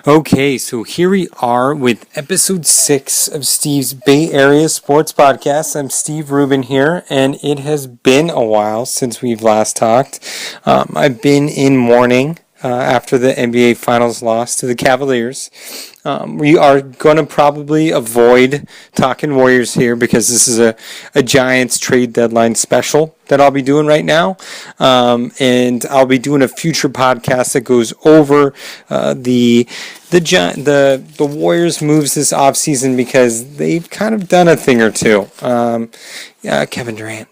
Okay, so here we are with episode 6 of Steve's Bay Area Sports Podcast. I'm Steve Rubin here, and it has been a while since we've last talked. I've been in mourning after the NBA Finals loss to the Cavaliers. We are going to probably avoid talking Warriors here because this is a Giants trade deadline special that I'll be doing right now. And I'll be doing a future podcast that goes over the Warriors moves this offseason because they've kind of done a thing or two. Kevin Durant.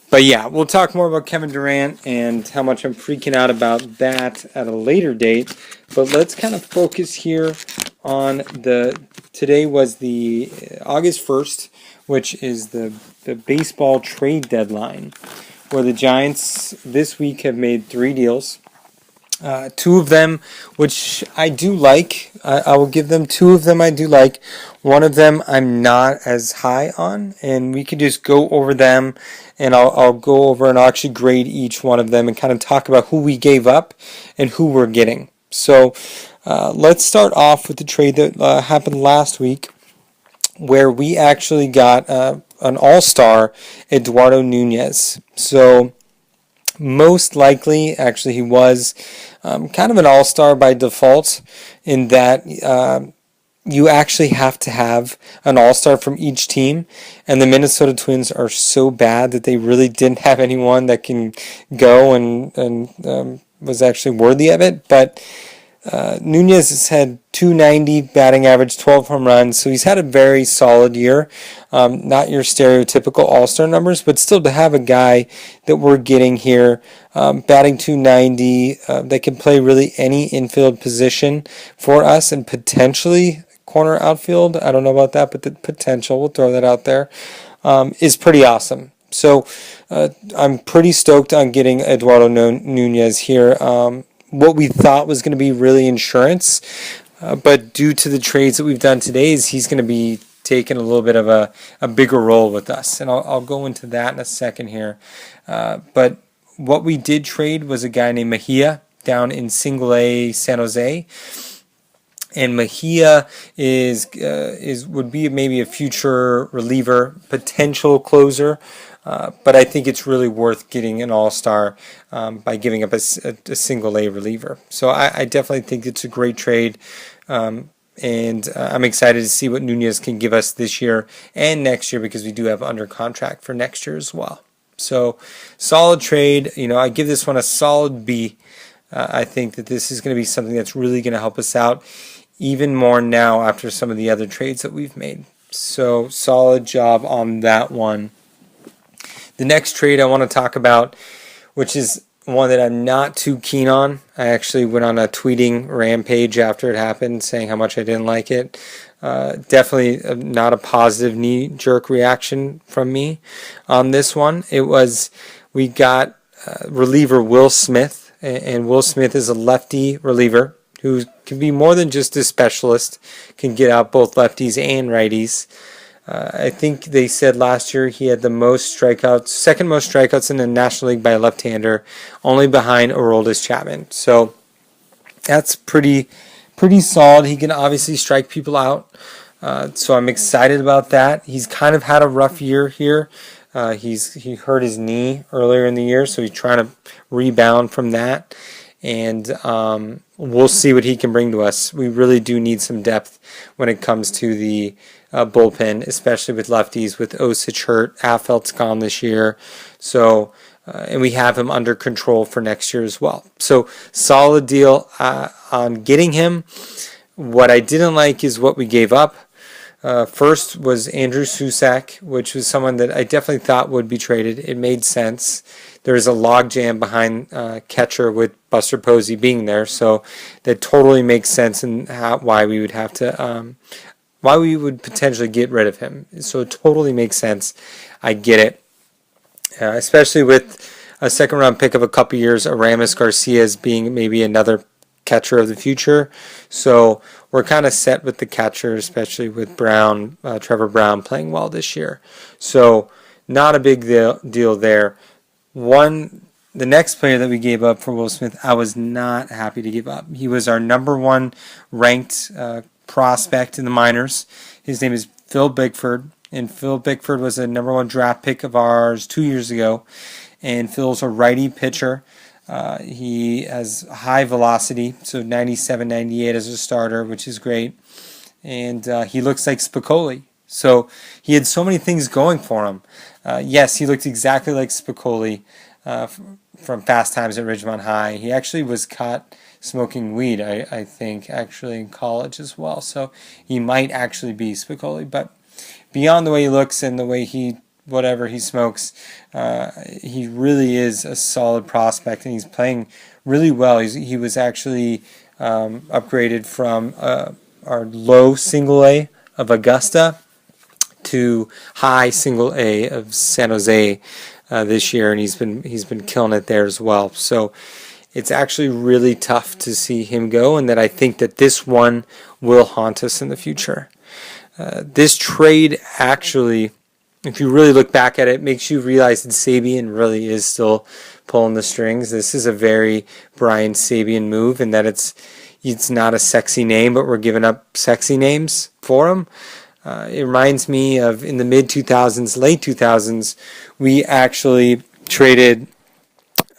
But yeah, we'll talk more about Kevin Durant and how much I'm freaking out about that at a later date. But let's kind of focus here on today was the August 1st, which is the baseball trade deadline, where the Giants this week have made 3 deals. 2 of them, which I do like. I will give them 2 of them I do like. One of them I'm not as high on, and we could just go over them, and I'll go over and I'll actually grade each one of them and kind of talk about who we gave up and who we're getting. So let's start off with the trade that happened last week, where we actually got an all-star, Eduardo Nunez. So most likely, actually, he was kind of an all-star by default in that you actually have to have an all-star from each team, and the Minnesota Twins are so bad that they really didn't have anyone that can go and was actually worthy of it. But Nunez has had 290 batting average, 12 home runs, so he's had a very solid year. Not your stereotypical all-star numbers, but still to have a guy that we're getting here, batting 290, that can play really any infield position for us and potentially corner outfield. I don't know about that, but the potential, we'll throw that out there, is pretty awesome. So I'm pretty stoked on getting Eduardo Nunez here. What we thought was going to be really insurance, but due to the trades that we've done today, he's going to be taking a little bit of a bigger role with us, and I'll go into that in a second here. But what we did trade was a guy named Mejia down in Single A San Jose. And Mejia would be maybe a future reliever, potential closer, but I think it's really worth getting an all-star by giving up a single A reliever. So I definitely think it's a great trade, and I'm excited to see what Nunez can give us this year and next year because we do have under contract for next year as well. So solid trade. I give this one a solid B. I think that this is going to be something that's really going to help us out even more now after some of the other trades that we've made. So solid job on that one. The next trade I want to talk about, which is one that I'm not too keen on. I actually went on a tweeting rampage after it happened saying how much I didn't like it. Definitely not a positive knee-jerk reaction from me on this one. We got reliever Will Smith, and Will Smith is a lefty reliever who can be more than just a specialist, can get out both lefties and righties. I think they said last year he had the most strikeouts, second most strikeouts in the National League by a left-hander, only behind Aroldis Chapman. So that's pretty solid. He can obviously strike people out. So I'm excited about that. He's kind of had a rough year here. He hurt his knee earlier in the year, so he's trying to rebound from that. And we'll see what he can bring to us. We really do need some depth when it comes to the bullpen, especially with lefties, with Osich hurt. Affeld's gone this year. So, and we have him under control for next year as well. So, solid deal on getting him. What I didn't like is what we gave up. First was Andrew Susac, which was someone that I definitely thought would be traded. It made sense. There's a logjam behind catcher with Buster Posey being there, so that totally makes sense in why we would have to, why we would potentially get rid of him. So it totally makes sense. I get it, especially with a second-round pick of a couple years, Aramis Garcia as being maybe another catcher of the future. So we're kind of set with the catcher, especially with Brown, Trevor Brown playing well this year. So not a big deal there. One the next player that we gave up for Will Smith, I was not happy to give up. He was our number one ranked prospect in the minors. His name is Phil Bickford, and Phil Bickford was a number one draft pick of ours 2 years ago. And Phil's a righty pitcher. He has high velocity, so 97, 98 as a starter, which is great. And he looks like Spicoli. So he had so many things going for him. Yes, he looked exactly like Spicoli from Fast Times at Ridgemont High. He actually was caught smoking weed, I think, actually in college as well. So he might actually be Spicoli. But beyond the way he looks and the way whatever he smokes, he really is a solid prospect, and he's playing really well. He was actually upgraded from our low single A of Augusta to high single A of San Jose this year, and he's been killing it there as well. So it's actually really tough to see him go, and that I think that this one will haunt us in the future. This trade actually, if you really look back at it, makes you realize that Sabean really is still pulling the strings. This is a very Brian Sabean move, in that it's not a sexy name, but we're giving up sexy names for him. It reminds me of in the mid-2000s, late 2000s, we actually traded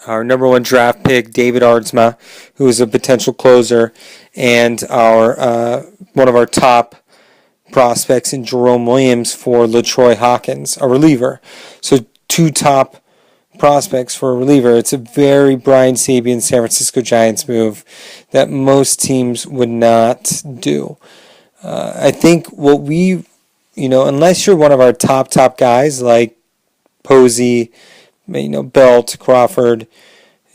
our number one draft pick, David Aardsma, who is a potential closer, and our one of our top prospects in Jerome Williams for LaTroy Hawkins, a reliever. So 2 top prospects for a reliever. It's a very Brian Sabean San Francisco Giants move that most teams would not do. I think what we, unless you're one of our top guys like Posey, Belt, Crawford,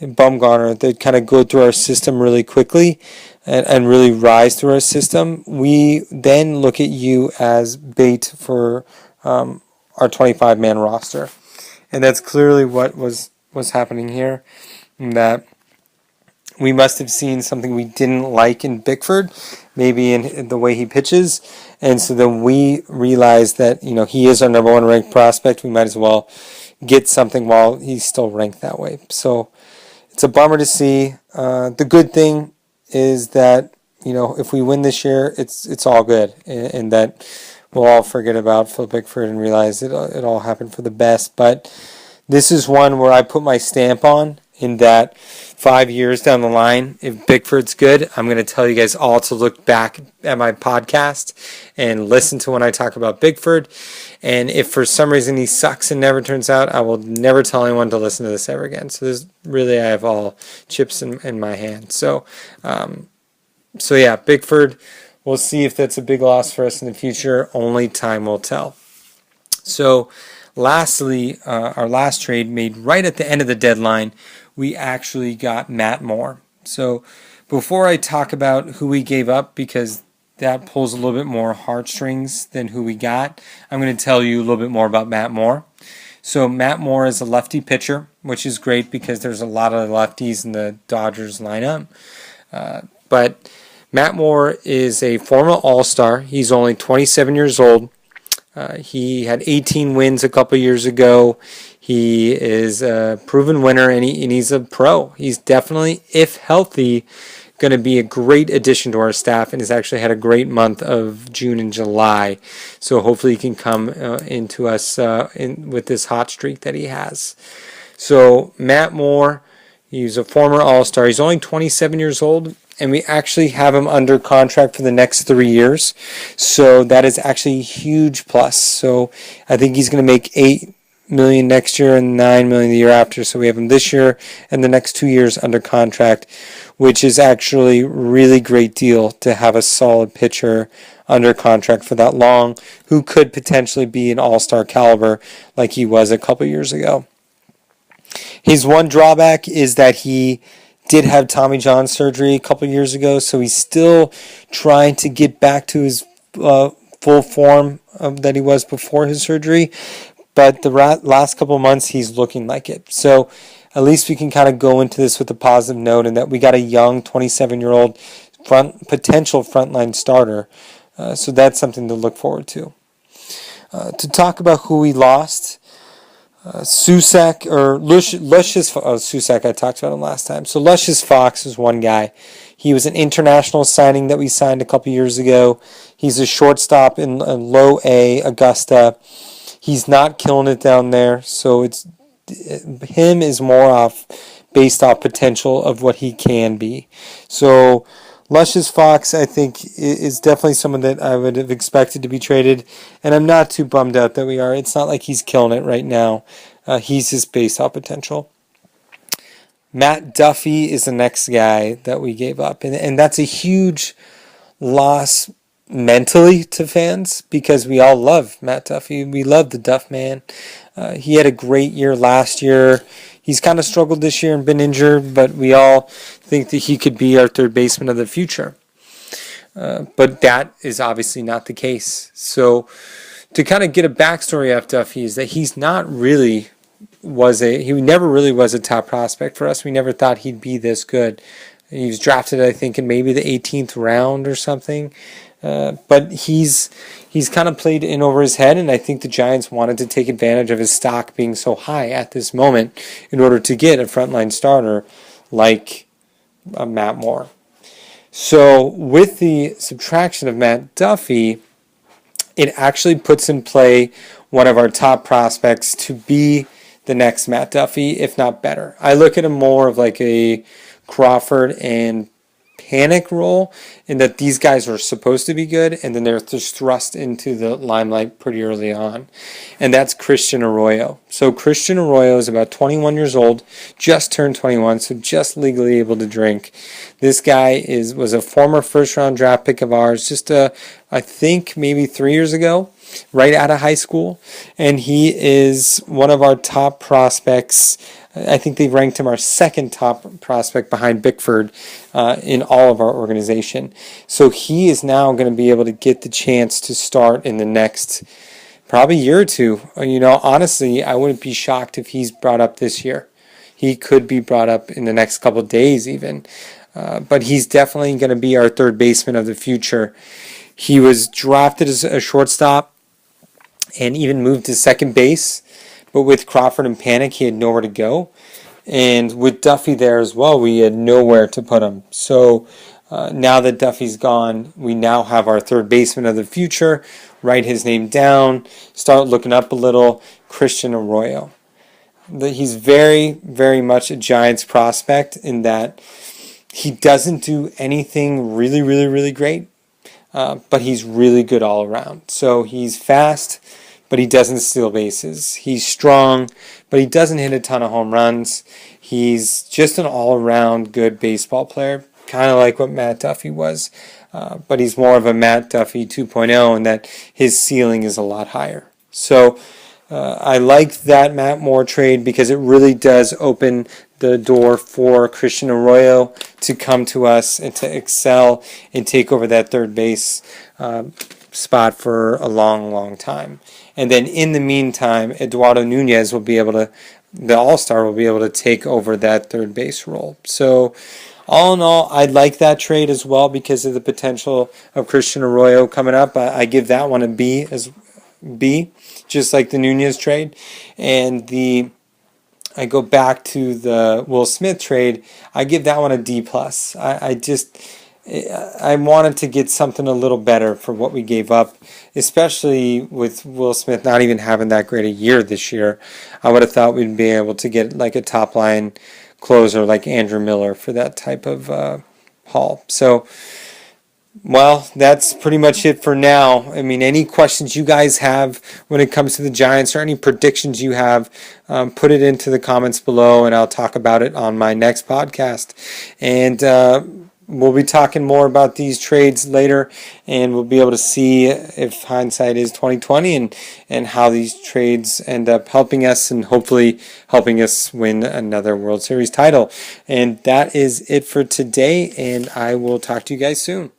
and Bumgarner, that kind of go through our system really quickly and really rise through our system, we then look at you as bait for our 25-man roster. And that's clearly what was happening here, that we must have seen something we didn't like in Bickford, maybe in the way he pitches, and so then we realized that he is our number one ranked prospect. We might as well get something while he's still ranked that way. So it's a bummer to see. The good thing is that if we win this year, it's all good, and that we'll all forget about Phil Bickford and realize it all happened for the best. But this is one where I put my stamp on, in that 5 years down the line, if Bickford's good, I'm going to tell you guys all to look back at my podcast and listen to when I talk about Bickford. And if for some reason he sucks and never turns out, I will never tell anyone to listen to this ever again. So I have all chips in my hand. So yeah, Bickford, we'll see if that's a big loss for us in the future. Only time will tell. So lastly, our last trade made right at the end of the deadline, we actually got Matt Moore. So before I talk about who we gave up, because that pulls a little bit more heartstrings than who we got, I'm going to tell you a little bit more about Matt Moore. So Matt Moore is a lefty pitcher, which is great because there's a lot of lefties in the Dodgers lineup. But Matt Moore is a former All-Star. He's only 27 years old. He had 18 wins a couple years ago. He is a proven winner, and he's a pro. He's definitely, if healthy, going to be a great addition to our staff, and has actually had a great month of June and July. So hopefully he can come into us with this hot streak that he has. So Matt Moore, he's a former All-Star. He's only 27 years old, and we actually have him under contract for the next 3 years. So that is actually a huge plus. So I think he's going to make $8 million next year and $9 million the year after. So we have him this year and the next 2 years under contract, which is actually a really great deal to have a solid pitcher under contract for that long, who could potentially be an all-star caliber like he was a couple years ago. His one drawback is that he did have Tommy John surgery a couple years ago, so he's still trying to get back to his full form that he was before his surgery. But the last couple of months, he's looking like it. So at least we can kind of go into this with a positive note, in that we got a young 27-year-old potential frontline starter. So that's something to look forward to. To talk about who we lost, Susac or Luscious Susac, I talked about him last time. So Luscious Fox is one guy. He was an international signing that we signed a couple years ago. He's a shortstop in low A, Augusta. He's not killing it down there, so it's him is more based off potential of what he can be. So Luscious Fox, I think, is definitely someone that I would have expected to be traded, and I'm not too bummed out that we are. It's not like he's killing it right now. He's just based off potential. Matt Duffy is the next guy that we gave up, and that's a huge loss mentally to fans because we all love Matt Duffy. We love the Duff Man. He had a great year last year. He's kind of struggled this year and been injured, but we all think that he could be our third baseman of the future. But that is obviously not the case. So to kind of get a backstory of Duffy is that he's not really he never really was a top prospect for us. We never thought he'd be this good. He was drafted, I think, in maybe the 18th round or something. But he's kind of played in over his head, and I think the Giants wanted to take advantage of his stock being so high at this moment in order to get a frontline starter like Matt Moore. So with the subtraction of Matt Duffy, it actually puts in play one of our top prospects to be the next Matt Duffy, if not better. I look at him more of like a Crawford and Panic role in that these guys are supposed to be good and then they're just thrust into the limelight pretty early on. And that's Christian Arroyo. So Christian Arroyo is about 21 years old, just turned 21, so just legally able to drink. This guy was a former first-round draft pick of ours just, I think, maybe 3 years ago, right out of high school. And he is one of our top prospects. I think they ranked him our second top prospect behind Bickford in all of our organization. So he is now going to be able to get the chance to start in the next probably year or two. Honestly, I wouldn't be shocked if he's brought up this year. He could be brought up in the next couple of days even. But he's definitely going to be our third baseman of the future. He was drafted as a shortstop and even moved to second base. But with Crawford and Panic, he had nowhere to go. And with Duffy there as well, we had nowhere to put him. So now that Duffy's gone, we now have our third baseman of the future. Write his name down. Start looking up a little. Christian Arroyo. He's very, very much a Giants prospect in that he doesn't do anything really, really, really great. But he's really good all around. So he's fast, but he doesn't steal bases. He's strong, but he doesn't hit a ton of home runs. He's just an all-around good baseball player, kind of like what Matt Duffy was. But he's more of a Matt Duffy 2.0 in that his ceiling is a lot higher. So I like that Matt Moore trade because it really does open the door for Christian Arroyo to come to us and to excel and take over that third base spot for a long, long time. And then in the meantime, Eduardo Nunez will be able to, the All-Star will be able to take over that third base role. So all in all, I like that trade as well because of the potential of Christian Arroyo coming up. I give that one a B, just like the Nunez trade. And I go back to the Will Smith trade. I give that one a D+. I wanted to get something a little better for what we gave up, especially with Will Smith not even having that great a year this year. I would have thought we'd be able to get like a top line closer like Andrew Miller for that type of haul. So, well, that's pretty much it for now. I mean, any questions you guys have when it comes to the Giants or any predictions you have, put it into the comments below and I'll talk about it on my next podcast. And we'll be talking more about these trades later, and we'll be able to see if hindsight is 2020 and how these trades end up helping us and hopefully helping us win another World Series title. And that is it for today, and I will talk to you guys soon.